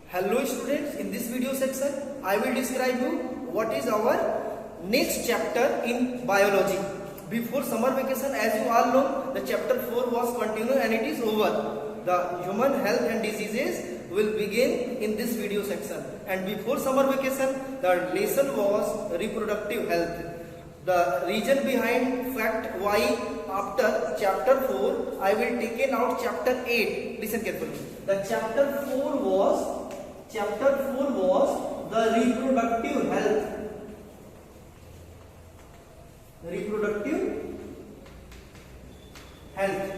Hello students, in this video section I will describe you what is our next chapter in biology. Before summer vacation, as you all know, the chapter 4 was continued and it is over. The human health and diseases will begin in this video section. And before summer vacation, the lesson was reproductive health. The reason behind fact why after chapter 4 I will take out chapter 8. Listen carefully. The chapter 4 was the reproductive health. Reproductive health.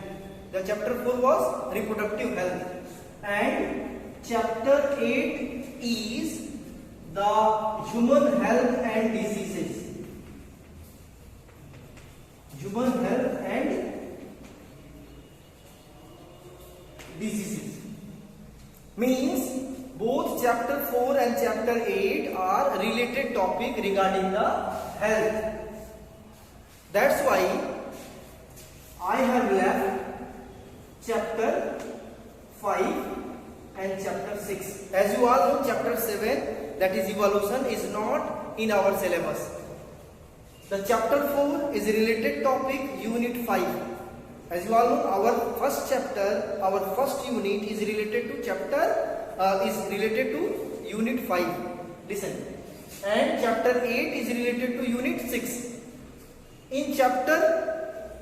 The chapter 4 was reproductive health. And chapter 8 is the human health and diseases. Human health and diseases. Means both chapter 4 and chapter 8 are related topic regarding the health. That's why I have left chapter 5 and chapter 6. As you all know, chapter 7, that is evolution, is not in our syllabus. The chapter 4 is related topic unit 5. As you all know, our first chapter, our first unit is related to unit 5. Listen. And chapter 8 is related to unit 6. In chapter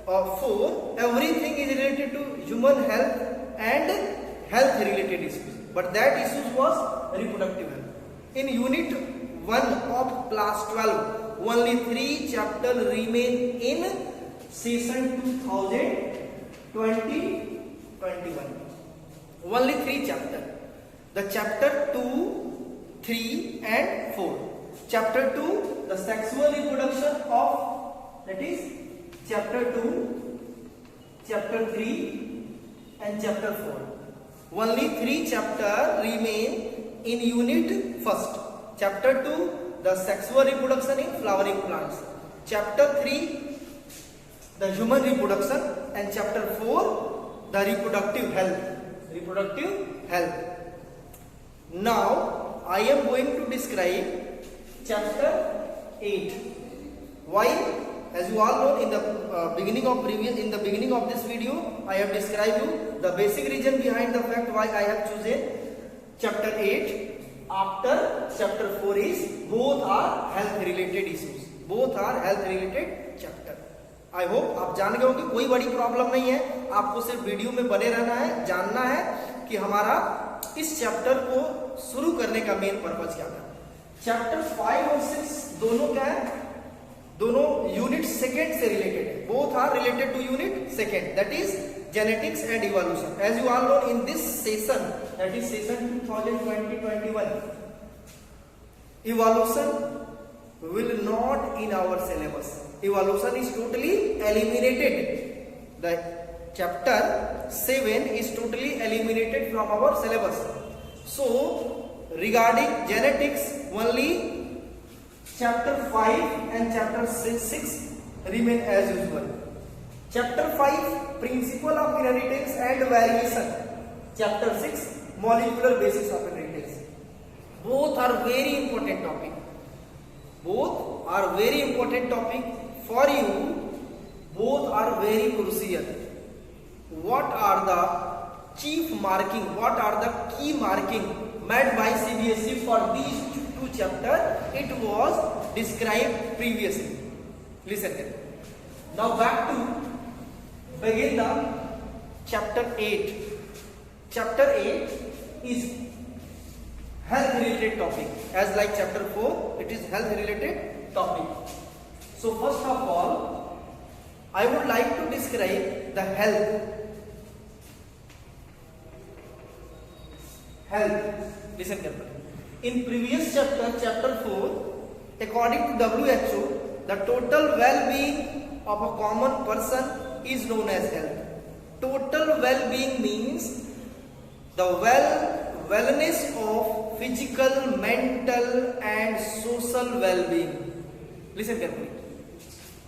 4, everything is related to human health and health related issues. But that issues was reproductive health. In unit 1 of class 12, only 3 chapters remain in session 2020-21. Only 3 chapters. The chapter 2, 3 and 4. Chapter 2, the sexual reproduction of, that is chapter 2, chapter 3 and chapter 4. Only 3 chapters remain in unit 1st. Chapter 2, the sexual reproduction in flowering plants. Chapter 3, the human reproduction, and chapter 4, the reproductive health. Reproductive health. Now I am going to describe chapter 8. Why? As you all know, in the beginning of this video, I have described you the basic reason behind the fact why I have chosen chapter 8. After chapter 4 is both are health related issues. Both are health related chapter. I hope आप जान गए होंगे, कोई बड़ी problem नहीं है. आपको सिर्फ वीडियो में बने रहना है, जानना है कि हमारा इस चैप्टर को शुरू करने का मेन पर्पज क्या था. चैप्टर 5 और 6 दोनों क्या है? दोनों यूनिट सेकेंड से रिलेटेड है. Both are related to unit second, that is genetics and evolution. As you all know, in this session, that is session 2020-21, evolution will not in our syllabus. Evolution is totally eliminated. The chapter 7 is totally eliminated from our syllabus. So regarding genetics, only chapter 5 and chapter 6 remain as usual. Chapter 5, principle of inheritance and variation. Chapter 6, molecular basis of inheritance. Both are very important topic. Both are very important topic for you. Both are very crucial. What are the chief marking? What are the key marking made by CBSE for these 2 chapters? It was described previously. Listen then. Now back to begin the chapter 8. Chapter 8 is health related topic. As like chapter 4, it is health related topic. So first of all, I would like to describe the health. Health. Listen carefully. In previous chapter, chapter 4, according to WHO, the total well-being of a common person is known as health. Total well-being means the wellness of physical, mental and social well-being. Listen carefully.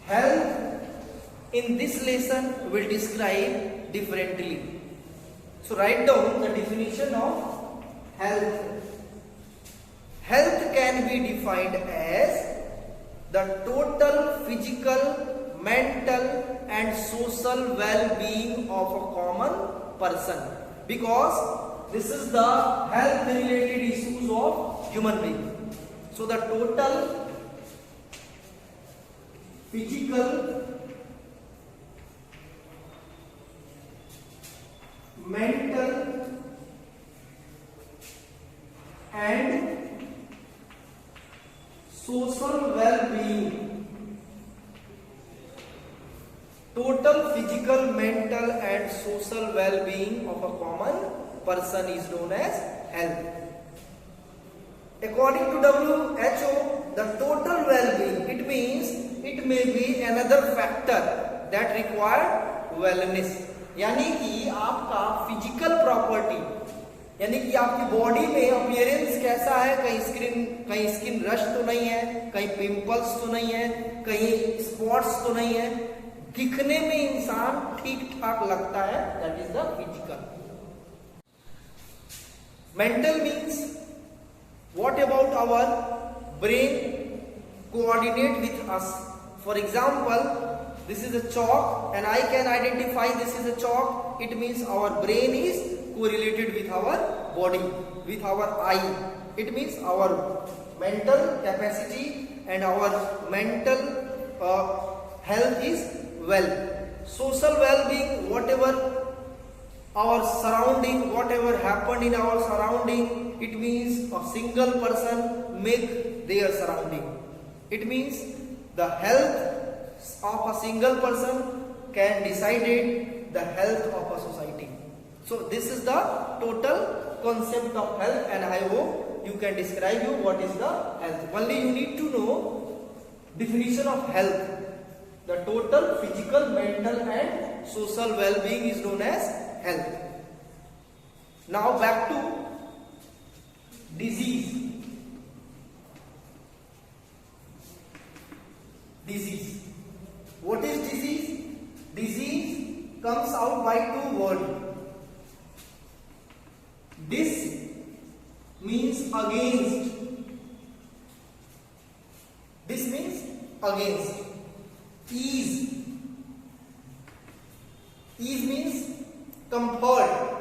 Health in this lesson will describe differently. So write down the definition of health. be defined as the total physical, mental and social well-being of a common person, because this is the health related issues of human being. So the total physical, mental and social well-being, total physical, mental and social well-being of a common person is known as health. According to WHO, the total well-being, it means it may be another factor that require wellness. यानी कि आपका physical property, यानी कि आपकी body में appearance कैसा है, कहीं स्किन रश तो नहीं है, कहीं पिंपल्स तो नहीं है, कहीं स्पॉट्स तो नहीं है, दिखने में इंसान ठीक ठाक लगता है, that is the physical. Mental means what about our brain coordinate with us. For example, this is a chalk and I can identify this is a chalk. It means our brain is correlated with our body, with our eye. It means our mental capacity and our mental health is well. Social well-being, whatever our surrounding, whatever happened in our surrounding, it means a single person make their surrounding. It means the health of a single person can decide the health of a society. So this is the total concept of health, and I hope you can describe you what is the health. Only you need to know definition of health. The total physical, mental and social well-being is known as health. Now back to disease. Disease. What is disease? Disease comes out by two words. Dis means against. This means against. Ease. Ease means comfort.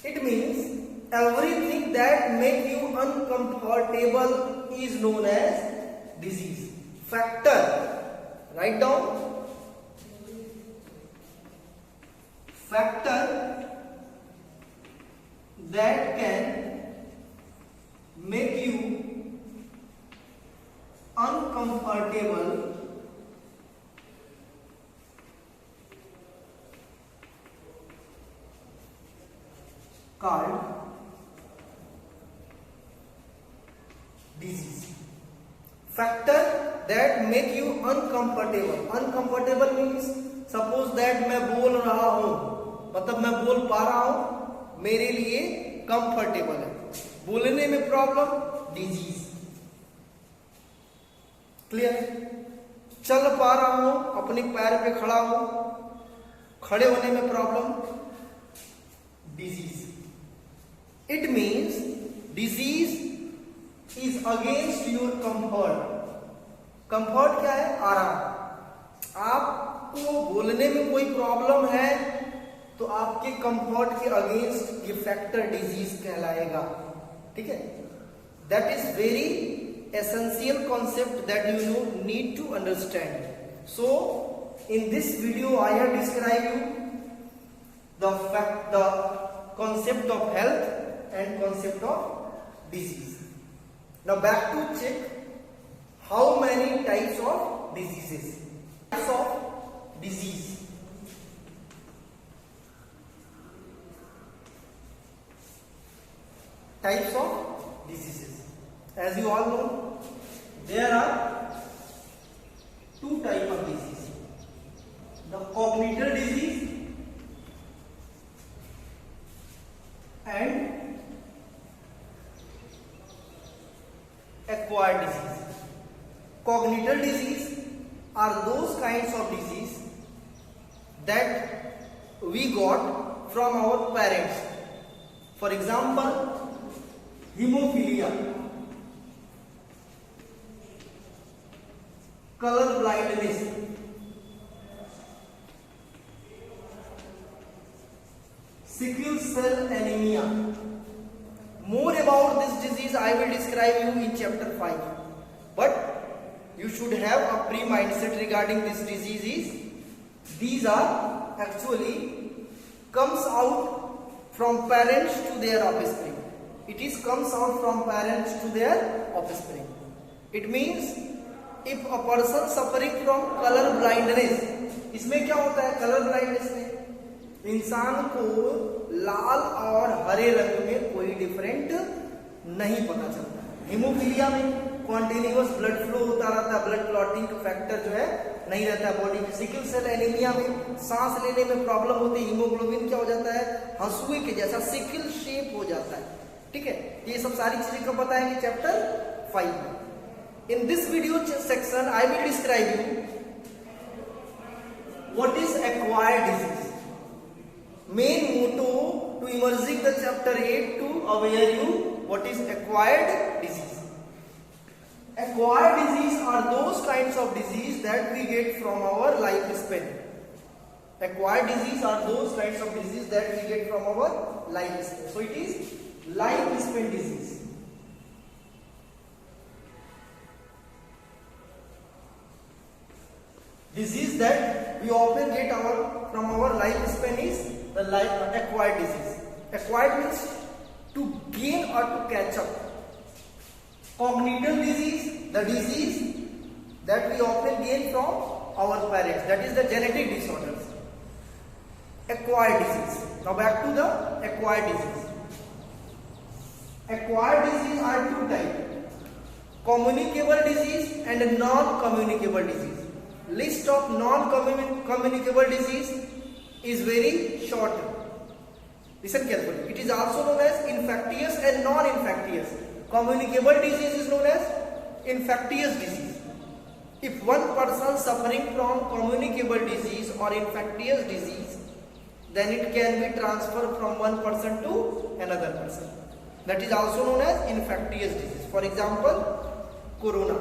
It means everything that makes you uncomfortable is known as disease. Factor. Write down. Factor that can make you uncomfortable called disease. Factor that make you uncomfortable. Uncomfortable means suppose that मैं बोल रहा हूं, मतलब मैं बोल पा रहा हूं, मेरे लिए कंफर्टेबल है, बोलने में प्रॉब्लम, डिजीज. क्लियर? चल पा रहा हूं, अपने पैर पे खड़ा हूं, खड़े होने में problem, disease. It means disease is against your comfort. Comfort क्या है? आराम. आपको बोलने में कोई प्रॉब्लम है तो आपके कंफर्ट के अगेंस्ट ये फैक्टर डिजीज कहलाएगा. ठीक है? That is very essential concept that you need to understand. So in this video I have describe you the concept of health and concept of disease. Now back to check how many types of diseases. Types of disease. Types of diseases. As you all know, there are two types of disease. The congenital disease and acquired disease. Congenital disease are those kinds of disease that we got from our parents. For example haemophilia, colour blindness, sickle cell anemia. More about this disease I will describe you in chapter 5. But you should have a pre-mindset regarding this diseases. These are actually comes out from parents to their offspring. It is comes out from parents to their offspring. It means if a person suffering from color blindness, इसमें क्या होता है colour blindness में? इंसान को लाल और हरे रंग में कोई डिफरेंट नहीं पता चलता है। हीमोफीलिया में कॉन्टिन्यूअस ब्लड फ्लो होता रहता है, ब्लड क्लॉटिंग फैक्टर जो है नहीं रहता है बॉडी में। सिकल सेल एनीमिया में सांस लेने में प्रॉब्लम होती है, हीमोग्लोबिन क्या हो जाता है हंसुए के जैसा सिकल शेप हो जाता है। ठीक है, ये सब सारी चीजें कब बताएंगे चैप्टर 5 में। इन this video section I will describe you what is acquired disease. Main motto to emerging the chapter 8 to aware you what is acquired disease. Acquired disease are those kinds of disease that we get from our lifespan. Acquired disease are those kinds of disease that we get from our lifespan. So it is lifespan disease. Disease that we often get from our lifespan is the acquired disease. Acquired means to gain or to catch up. Congenital disease, the disease that we often gain from our parents, that is the genetic disorders. Acquired disease. Now back to the acquired disease. Acquired disease are two types: communicable disease and non-communicable disease. List of non-communicable disease is very short. Listen carefully. It is also known as infectious and non-infectious. Communicable disease is known as infectious disease. If one person suffering from communicable disease or infectious disease, then it can be transferred from one person to another person. That is also known as infectious disease. For example, Corona,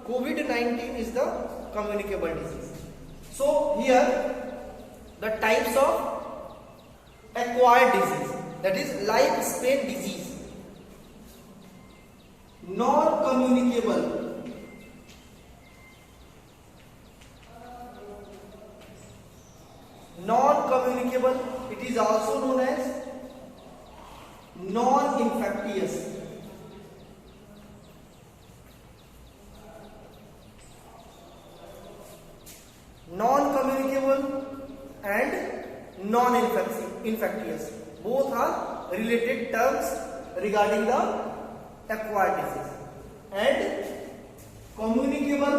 COVID-19 is the communicable disease. So here the types of acquired disease, that is lifespan disease. Non-communicable, it is also known as non-infectious. Non-communicable and non-infectious, both are related terms regarding the acquired disease. And communicable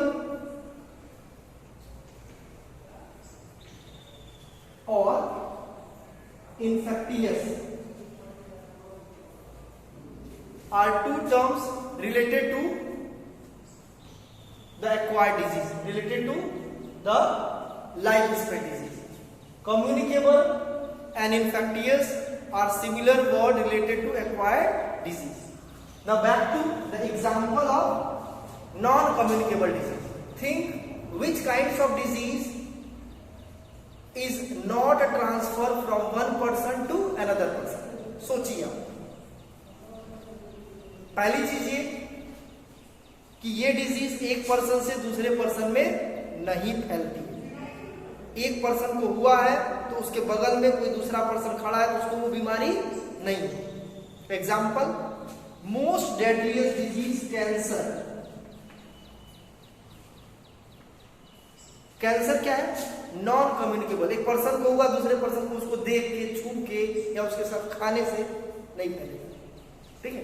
or infectious are two terms related to the acquired disease, related to the lifespan disease. Communicable and infectious are similar word related to acquired disease. Now back to the example of non-communicable disease. Think which kinds of disease is not a transfer from one person to another person. सोचिए पहली चीज ये कि ये disease एक person से दूसरे person में नहीं फैलती। एक पर्सन को हुआ है तो उसके बगल में कोई दूसरा पर्सन खड़ा है तो उसको वो बीमारी नहीं। Example, most deadliest disease cancer. Cancer क्या है? Non communicable. एक पर्सन को हुआ दूसरे पर्सन को उसको देख के, छू के या उसके साथ खाने से नहीं फैलेगा। ठीक है।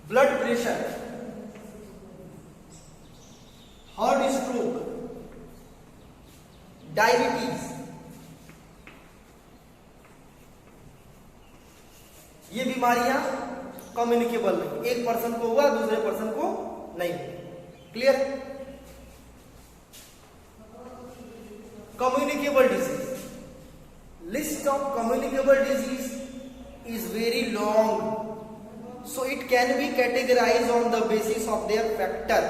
Blood pressure, heart stroke, diabetes, ये बीमारियां कम्युनिकेबल नहीं। एक पर्सन को हुआ दूसरे पर्सन को नहीं। Clear? Communicable disease, list of communicable disease is very long, so it can be categorized on the basis of their factor.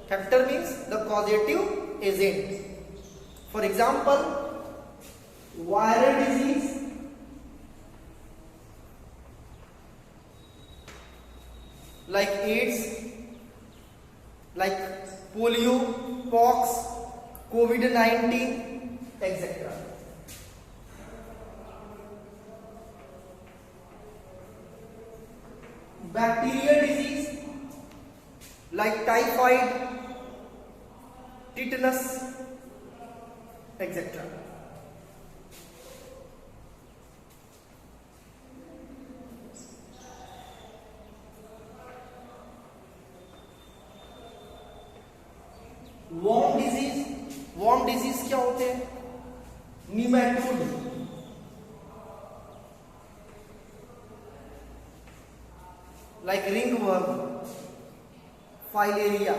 Factor means the causative agent. For example, viral disease, like AIDS, like polio, pox, COVID-19, etc. Bacterial disease like typhoid, tetanus, etc. worm disease क्या होते हैं? Nematode, like ringworm, filaria.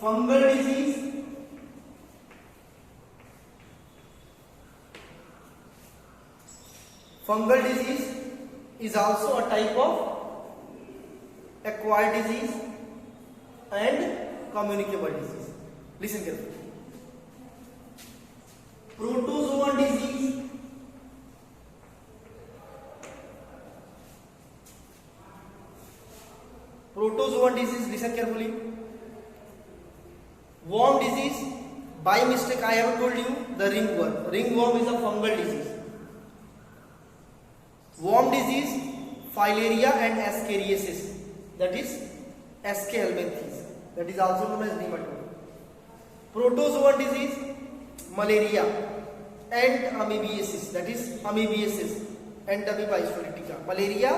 Fungal disease, is also a type of acquired disease and communicable disease. Listen carefully. Protozoan disease, listen carefully. Worm disease, by mistake I have told you the ringworm. Ringworm is a fungal disease. Worm disease, filaria and ascariasis, that is SK helminthes, that is also known as nematode. Protozoan disease, malaria and amoebiasis, that is amoebiasis and amoeba histolytica. Malaria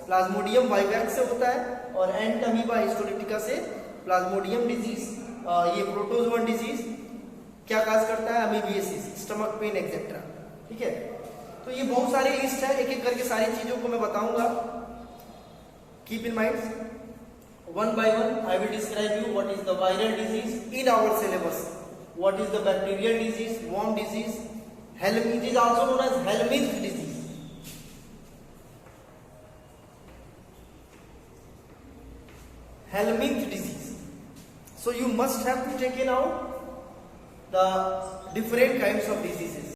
Plasmodium vivax से होता है और एंट amoeba histolytica से Plasmodium disease. ये protozoan disease क्या काज करता है? Amoebiasis, stomach pain etcetera. ठीक है, तो ये बहुत सारी लिस्ट है, एक एक करके सारी चीजों को मैं बताऊंगा. Keep in mind, one by one I will describe you what is the viral disease in our syllabus, what is the bacterial disease, worm disease, it is also known as Helminth disease. Helminth disease. So you must have to take in out the different kinds of diseases.